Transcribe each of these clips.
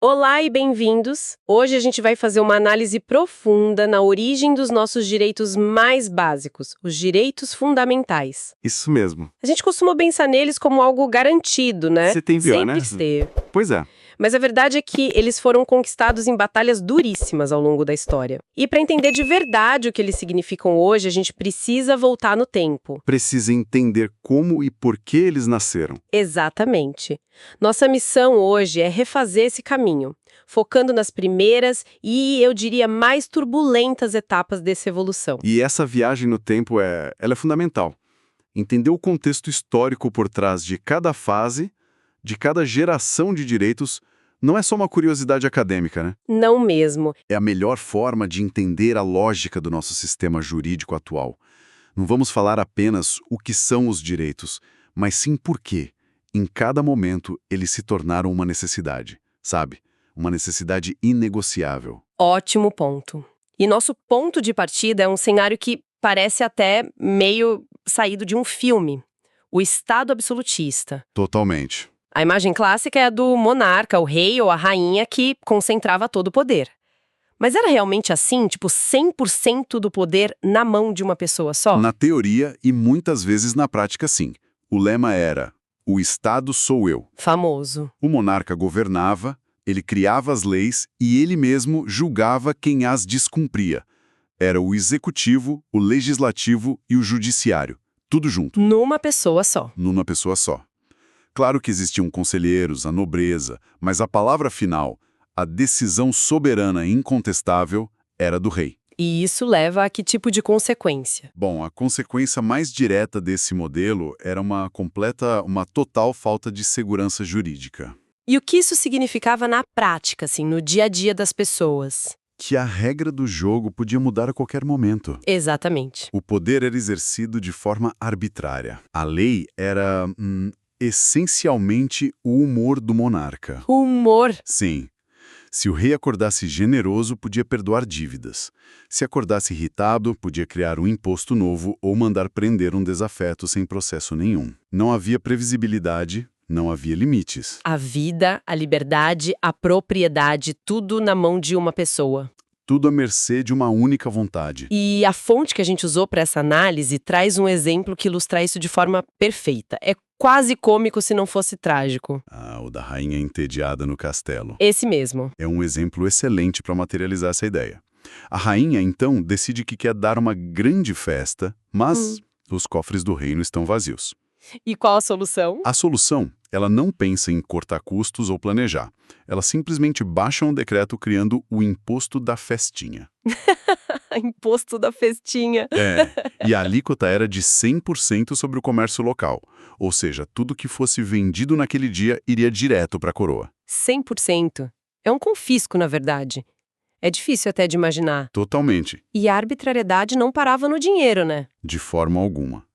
Olá e bem-vindos! Hoje a gente vai fazer uma análise profunda na origem dos nossos direitos mais básicos, os direitos fundamentais. Isso mesmo. A gente costuma pensar neles como algo garantido, né? Você tem viu, né? Sempre esteve. Pois é. Mas a verdade é que eles foram conquistados em batalhas duríssimas ao longo da história. E para entender de verdade o que eles significam hoje, a gente precisa voltar no tempo. Precisa entender como e por que eles nasceram. Exatamente. Nossa missão hoje é refazer esse caminho, focando nas primeiras e, eu diria, mais turbulentas etapas dessa evolução. E essa viagem no tempo ela é fundamental. Entender o contexto histórico por trás de cada fase, de cada geração de direitos, não é só uma curiosidade acadêmica, né? Não mesmo. É a melhor forma de entender a lógica do nosso sistema jurídico atual. Não vamos falar apenas o que são os direitos, mas sim por quê. Em cada momento, eles se tornaram uma necessidade, sabe? Uma necessidade inegociável. Ótimo ponto. E nosso ponto de partida é um cenário que parece até meio saído de um filme. O Estado absolutista. Totalmente. A imagem clássica é a do monarca, o rei ou a rainha que concentrava todo o poder. Mas era realmente assim, tipo 100% do poder na mão de uma pessoa só? Na teoria e muitas vezes na prática, sim. O lema era: o Estado sou eu. Famoso. O monarca governava, ele criava as leis e ele mesmo julgava quem as descumpria. Era o executivo, o legislativo e o judiciário. Tudo junto. Numa pessoa só. Numa pessoa só. Claro que existiam conselheiros, a nobreza, mas a palavra final, a decisão soberana e incontestável, era do rei. E isso leva a que tipo de consequência? Bom, a consequência mais direta desse modelo era uma total falta de segurança jurídica. E o que isso significava na prática, assim, no dia a dia das pessoas? Que a regra do jogo podia mudar a qualquer momento. Exatamente. O poder era exercido de forma arbitrária. A lei era, essencialmente o humor do monarca. O humor. Sim. Se o rei acordasse generoso, podia perdoar dívidas. Se acordasse irritado, podia criar um imposto novo ou mandar prender um desafeto sem processo nenhum. Não havia previsibilidade, não havia limites. A vida, a liberdade, a propriedade, tudo na mão de uma pessoa. Tudo à mercê de uma única vontade. E a fonte que a gente usou para essa análise traz um exemplo que ilustra isso de forma perfeita. É quase cômico se não fosse trágico. Ah, o da rainha entediada no castelo. Esse mesmo. É um exemplo excelente para materializar essa ideia. A rainha, então, decide que quer dar uma grande festa, mas os cofres do reino estão vazios. E qual a solução? A solução, ela não pensa em cortar custos ou planejar. Ela simplesmente baixa um decreto criando o imposto da festinha. Imposto da festinha. E a alíquota era de 100% sobre o comércio local. Ou seja, tudo que fosse vendido naquele dia iria direto para a coroa. 100%. É um confisco, na verdade. É difícil até de imaginar. Totalmente. E a arbitrariedade não parava no dinheiro, né? De forma alguma.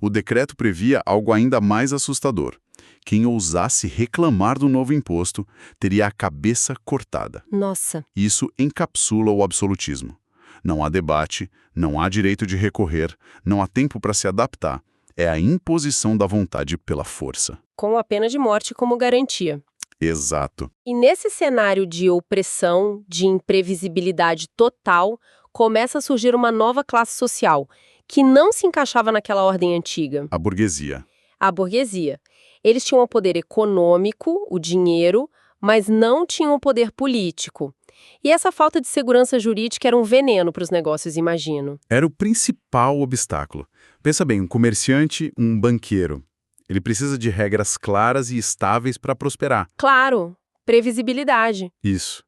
O decreto previa algo ainda mais assustador. Quem ousasse reclamar do novo imposto teria a cabeça cortada. Nossa. Isso encapsula o absolutismo. Não há debate, não há direito de recorrer, não há tempo para se adaptar. É a imposição da vontade pela força. Com a pena de morte como garantia. Exato. E nesse cenário de opressão, de imprevisibilidade total, começa a surgir uma nova classe social, que não se encaixava naquela ordem antiga. A burguesia. A burguesia. Eles tinham o poder econômico, o dinheiro, mas não tinham o poder político. E essa falta de segurança jurídica era um veneno para os negócios, imagino. Era o principal obstáculo. Pensa bem, um comerciante, um banqueiro. Ele precisa de regras claras e estáveis para prosperar. Claro, previsibilidade. Isso.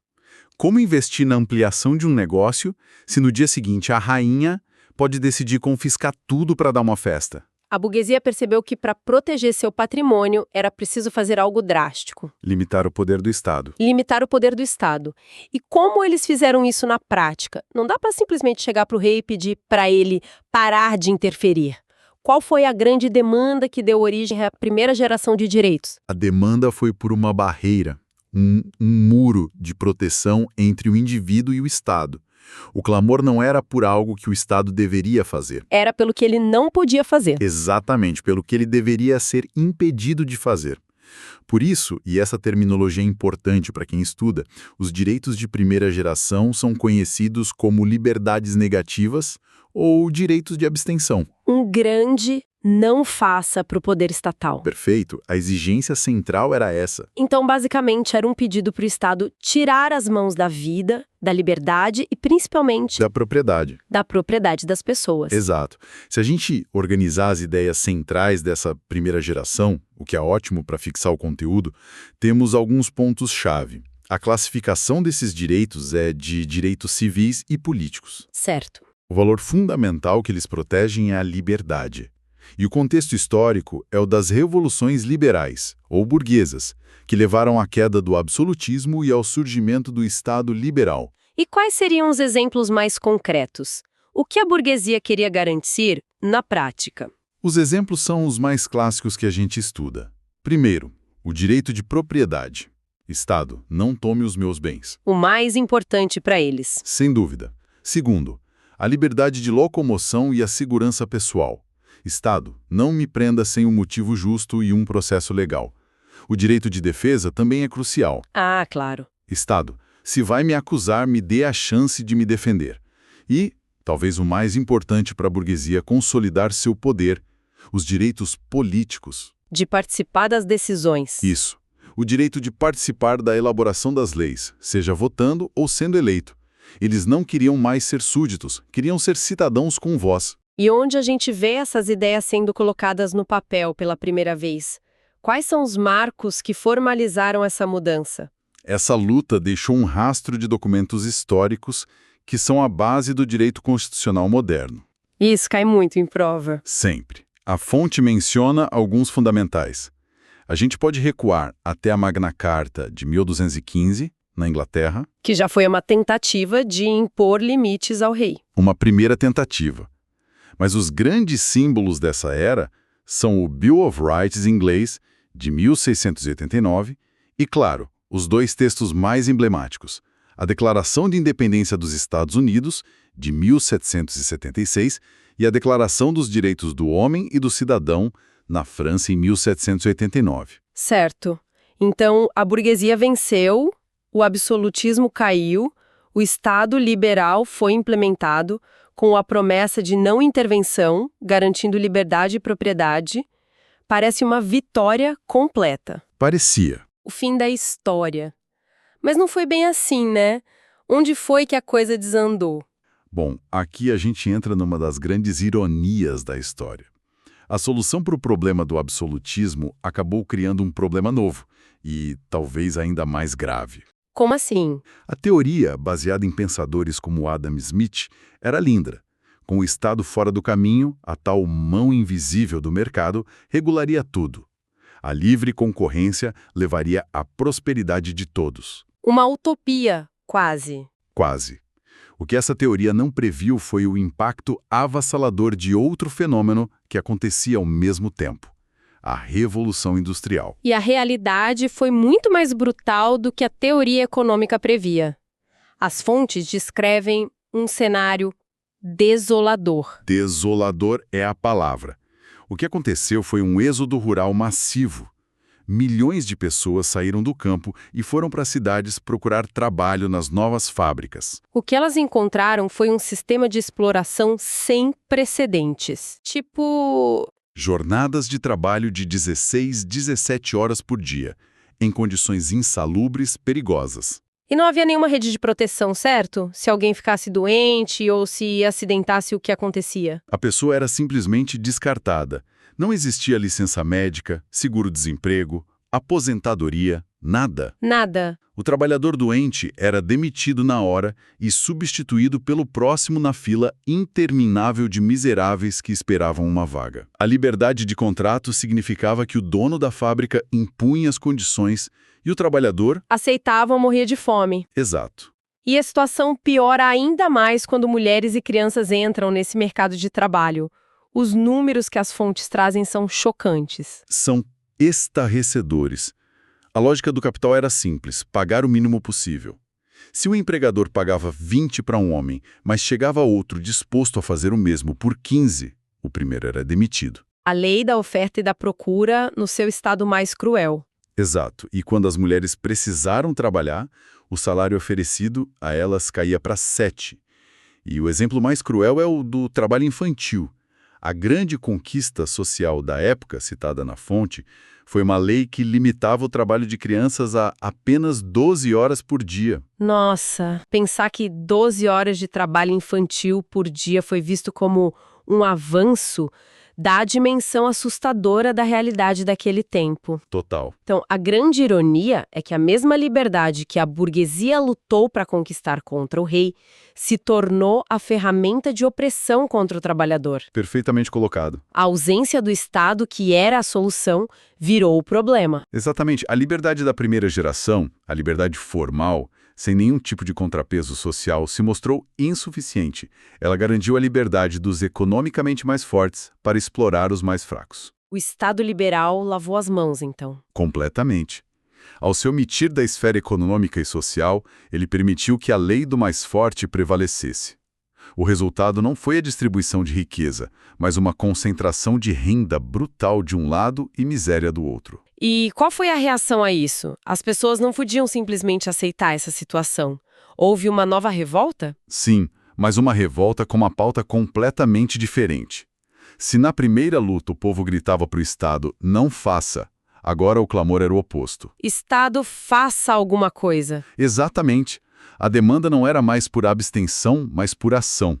Como investir na ampliação de um negócio se no dia seguinte a rainha pode decidir confiscar tudo para dar uma festa? A burguesia percebeu que para proteger seu patrimônio era preciso fazer algo drástico. Limitar o poder do Estado. Limitar o poder do Estado. E como eles fizeram isso na prática? Não dá para simplesmente chegar para o rei e pedir para ele parar de interferir. Qual foi a grande demanda que deu origem à primeira geração de direitos? A demanda foi por uma barreira, um muro de proteção entre o indivíduo e o Estado. O clamor não era por algo que o Estado deveria fazer. Era pelo que ele não podia fazer. Exatamente, pelo que ele deveria ser impedido de fazer. Por isso, e essa terminologia é importante para quem estuda, os direitos de primeira geração são conhecidos como liberdades negativas ou direitos de abstenção. Um grande não faça para o poder estatal. Perfeito, a exigência central era essa. Então, basicamente, era um pedido para o Estado tirar as mãos da vida, da liberdade e, principalmente, Da propriedade. da propriedade das pessoas. Exato. Se a gente organizar as ideias centrais dessa primeira geração, o que é ótimo para fixar o conteúdo, temos alguns pontos-chave. A classificação desses direitos é de direitos civis e políticos. Certo. O valor fundamental que eles protegem é a liberdade. E o contexto histórico é o das revoluções liberais, ou burguesas, que levaram à queda do absolutismo e ao surgimento do Estado liberal. E quais seriam os exemplos mais concretos? O que a burguesia queria garantir na prática? Os exemplos são os mais clássicos que a gente estuda. Primeiro, o direito de propriedade. Estado, não tome os meus bens. O mais importante para eles. Sem dúvida. Segundo, a liberdade de locomoção e a segurança pessoal. Estado, não me prenda sem um motivo justo e um processo legal. O direito de defesa também é crucial. Ah, claro. Estado, se vai me acusar, me dê a chance de me defender. E, talvez o mais importante para a burguesia consolidar seu poder, os direitos políticos. De participar das decisões. Isso. O direito de participar da elaboração das leis, seja votando ou sendo eleito. Eles não queriam mais ser súditos, queriam ser cidadãos com voz. E onde a gente vê essas ideias sendo colocadas no papel pela primeira vez? Quais são os marcos que formalizaram essa mudança? Essa luta deixou um rastro de documentos históricos que são a base do direito constitucional moderno. Isso cai muito em prova. Sempre. A fonte menciona alguns fundamentais. A gente pode recuar até a Magna Carta de 1215, na Inglaterra. Que já foi uma tentativa de impor limites ao rei. Uma primeira tentativa. Mas os grandes símbolos dessa era são o Bill of Rights inglês, de 1689, e, claro, os dois textos mais emblemáticos, a Declaração de Independência dos Estados Unidos, de 1776, e a Declaração dos Direitos do Homem e do Cidadão, na França, em 1789. Certo. Então, a burguesia venceu, o absolutismo caiu, o Estado liberal foi implementado, com a promessa de não intervenção, garantindo liberdade e propriedade. Parece uma vitória completa. Parecia. O fim da história. Mas não foi bem assim, né? Onde foi que a coisa desandou? Bom, aqui a gente entra numa das grandes ironias da história. A solução para o problema do absolutismo acabou criando um problema novo, e talvez ainda mais grave. Como assim? A teoria, baseada em pensadores como Adam Smith, era linda. Com o Estado fora do caminho, a tal mão invisível do mercado regularia tudo. A livre concorrência levaria à prosperidade de todos. Uma utopia, quase. Quase. O que essa teoria não previu foi o impacto avassalador de outro fenômeno que acontecia ao mesmo tempo: a Revolução Industrial. E a realidade foi muito mais brutal do que a teoria econômica previa. As fontes descrevem um cenário desolador. Desolador é a palavra. O que aconteceu foi um êxodo rural massivo. Milhões de pessoas saíram do campo e foram para as cidades procurar trabalho nas novas fábricas. O que elas encontraram foi um sistema de exploração sem precedentes. Tipo... Jornadas de trabalho de 16, 17 horas por dia, em condições insalubres, perigosas. E não havia nenhuma rede de proteção, certo? Se alguém ficasse doente ou se acidentasse, o que acontecia? A pessoa era simplesmente descartada. Não existia licença médica, seguro-desemprego, aposentadoria, nada. Nada. O trabalhador doente era demitido na hora e substituído pelo próximo na fila interminável de miseráveis que esperavam uma vaga. A liberdade de contrato significava que o dono da fábrica impunha as condições e o trabalhador... aceitavam morrer de fome. Exato. E a situação piora ainda mais quando mulheres e crianças entram nesse mercado de trabalho. Os números que as fontes trazem são chocantes. São estarrecedores. A lógica do capital era simples: pagar o mínimo possível. Se o empregador pagava 20 para um homem, mas chegava outro disposto a fazer o mesmo por 15, o primeiro era demitido. A lei da oferta e da procura no seu estado mais cruel. Exato. E quando as mulheres precisaram trabalhar, o salário oferecido a elas caía para 7. E o exemplo mais cruel é o do trabalho infantil. A grande conquista social da época, citada na fonte, foi uma lei que limitava o trabalho de crianças a apenas 12 horas por dia. Nossa, pensar que 12 horas de trabalho infantil por dia foi visto como um avanço dá a dimensão assustadora da realidade daquele tempo. Total. Então, a grande ironia é que a mesma liberdade que a burguesia lutou para conquistar contra o rei se tornou a ferramenta de opressão contra o trabalhador. Perfeitamente colocado. A ausência do Estado, que era a solução, virou o problema. Exatamente. A liberdade da primeira geração, a liberdade formal, sem nenhum tipo de contrapeso social, se mostrou insuficiente. Ela garantiu a liberdade dos economicamente mais fortes para explorar os mais fracos. O Estado liberal lavou as mãos, então. Completamente. Ao se omitir da esfera econômica e social, ele permitiu que a lei do mais forte prevalecesse. O resultado não foi a distribuição de riqueza, mas uma concentração de renda brutal de um lado e miséria do outro. E qual foi a reação a isso? As pessoas não podiam simplesmente aceitar essa situação. Houve uma nova revolta? Sim, mas uma revolta com uma pauta completamente diferente. Se na primeira luta o povo gritava para o Estado, não faça, agora o clamor era o oposto. Estado, faça alguma coisa. Exatamente. A demanda não era mais por abstenção, mas por ação.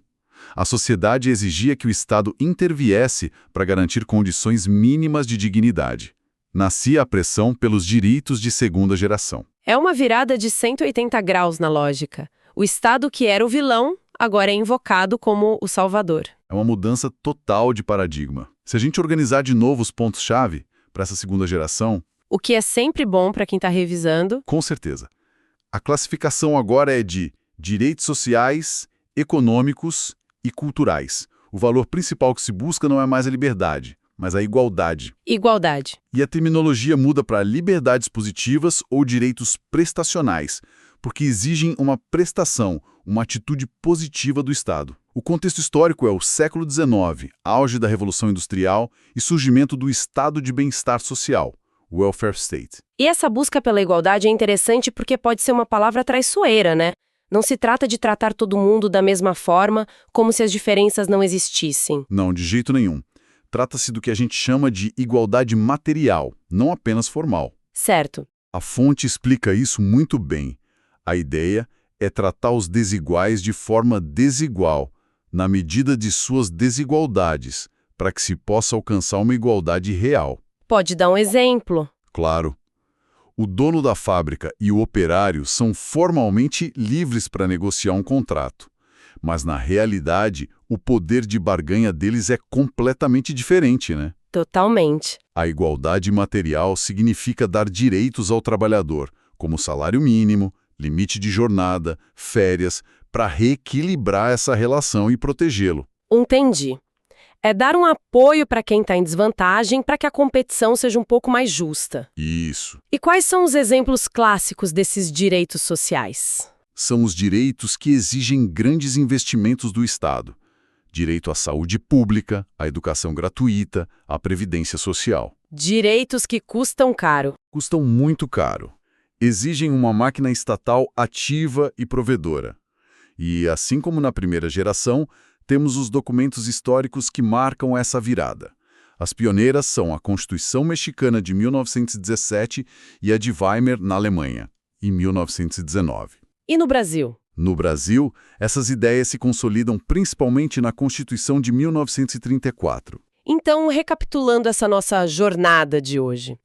A sociedade exigia que o Estado interviesse para garantir condições mínimas de dignidade. Nascia a pressão pelos direitos de segunda geração. É uma virada de 180 graus na lógica. O Estado, que era o vilão, agora é invocado como o salvador. É uma mudança total de paradigma. Se a gente organizar de novo os pontos-chave para essa segunda geração... O que é sempre bom para quem está revisando. Com certeza. A classificação agora é de direitos sociais, econômicos e culturais. O valor principal que se busca não é mais a liberdade, mas a igualdade. Igualdade. E a terminologia muda para liberdades positivas ou direitos prestacionais, porque exigem uma prestação, uma atitude positiva do Estado. O contexto histórico é o século XIX, auge da Revolução Industrial e surgimento do Estado de Bem-Estar Social, Welfare State. E essa busca pela igualdade é interessante porque pode ser uma palavra traiçoeira, né? Não se trata de tratar todo mundo da mesma forma, como se as diferenças não existissem. Não, de jeito nenhum. Trata-se do que a gente chama de igualdade material, não apenas formal. Certo. A fonte explica isso muito bem. A ideia é tratar os desiguais de forma desigual, na medida de suas desigualdades, para que se possa alcançar uma igualdade real. Pode dar um exemplo? Claro. O dono da fábrica e o operário são formalmente livres para negociar um contrato. Mas, na realidade, o poder de barganha deles é completamente diferente, né? Totalmente. A igualdade material significa dar direitos ao trabalhador, como salário mínimo, limite de jornada, férias, para reequilibrar essa relação e protegê-lo. Entendi. É dar um apoio para quem está em desvantagem para que a competição seja um pouco mais justa. Isso. E quais são os exemplos clássicos desses direitos sociais? São os direitos que exigem grandes investimentos do Estado. Direito à saúde pública, à educação gratuita, à previdência social. Direitos que custam caro. Custam muito caro. Exigem uma máquina estatal ativa e provedora. E, assim como na primeira geração, temos os documentos históricos que marcam essa virada. As pioneiras são a Constituição Mexicana de 1917 e a de Weimar, na Alemanha, em 1919. E no Brasil? No Brasil, essas ideias se consolidam principalmente na Constituição de 1934. Então, recapitulando essa nossa jornada de hoje.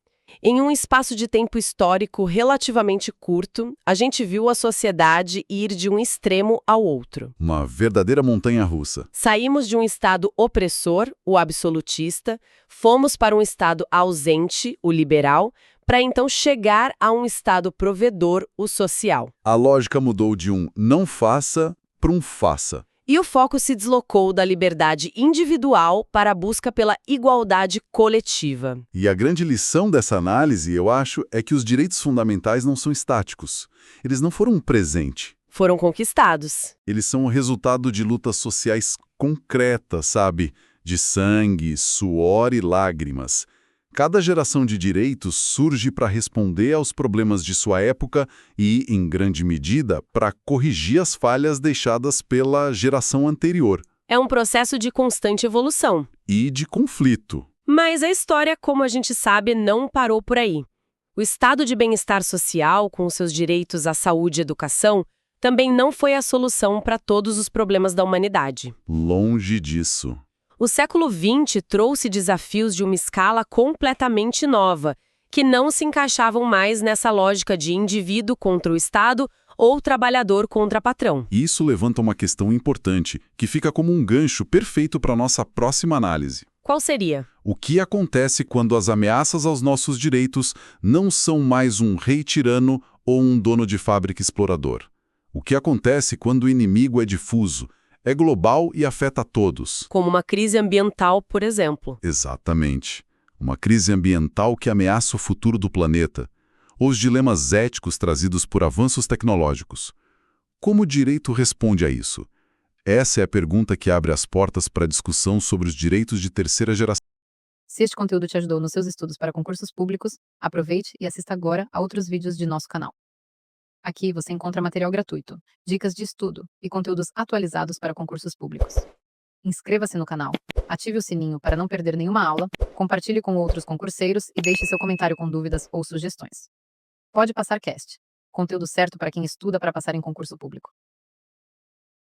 Em um espaço de tempo histórico relativamente curto, a gente viu a sociedade ir de um extremo ao outro. Uma verdadeira montanha-russa. Saímos de um estado opressor, o absolutista, fomos para um estado ausente, o liberal, para então chegar a um estado provedor, o social. A lógica mudou de um não faça para um faça. E o foco se deslocou da liberdade individual para a busca pela igualdade coletiva. E a grande lição dessa análise, eu acho, é que os direitos fundamentais não são estáticos. Eles não foram um presente. Foram conquistados. Eles são o resultado de lutas sociais concretas, sabe? De sangue, suor e lágrimas. Cada geração de direitos surge para responder aos problemas de sua época e, em grande medida, para corrigir as falhas deixadas pela geração anterior. É um processo de constante evolução. E de conflito. Mas a história, como a gente sabe, não parou por aí. O estado de bem-estar social, com seus direitos à saúde e educação, também não foi a solução para todos os problemas da humanidade. Longe disso. O século XX trouxe desafios de uma escala completamente nova, que não se encaixavam mais nessa lógica de indivíduo contra o Estado ou trabalhador contra patrão. Isso levanta uma questão importante, que fica como um gancho perfeito para a nossa próxima análise. Qual seria? O que acontece quando as ameaças aos nossos direitos não são mais um rei tirano ou um dono de fábrica explorador? O que acontece quando o inimigo é difuso, é global e afeta a todos? Como uma crise ambiental, por exemplo. Exatamente. Uma crise ambiental que ameaça o futuro do planeta, ou os dilemas éticos trazidos por avanços tecnológicos. Como o direito responde a isso? Essa é a pergunta que abre as portas para a discussão sobre os direitos de terceira geração. Se este conteúdo te ajudou nos seus estudos para concursos públicos, aproveite e assista agora a outros vídeos de nosso canal. Aqui você encontra material gratuito, dicas de estudo e conteúdos atualizados para concursos públicos. Inscreva-se no canal, ative o sininho para não perder nenhuma aula, compartilhe com outros concurseiros e deixe seu comentário com dúvidas ou sugestões. Pode Passar Cast. Conteúdo certo para quem estuda para passar em concurso público.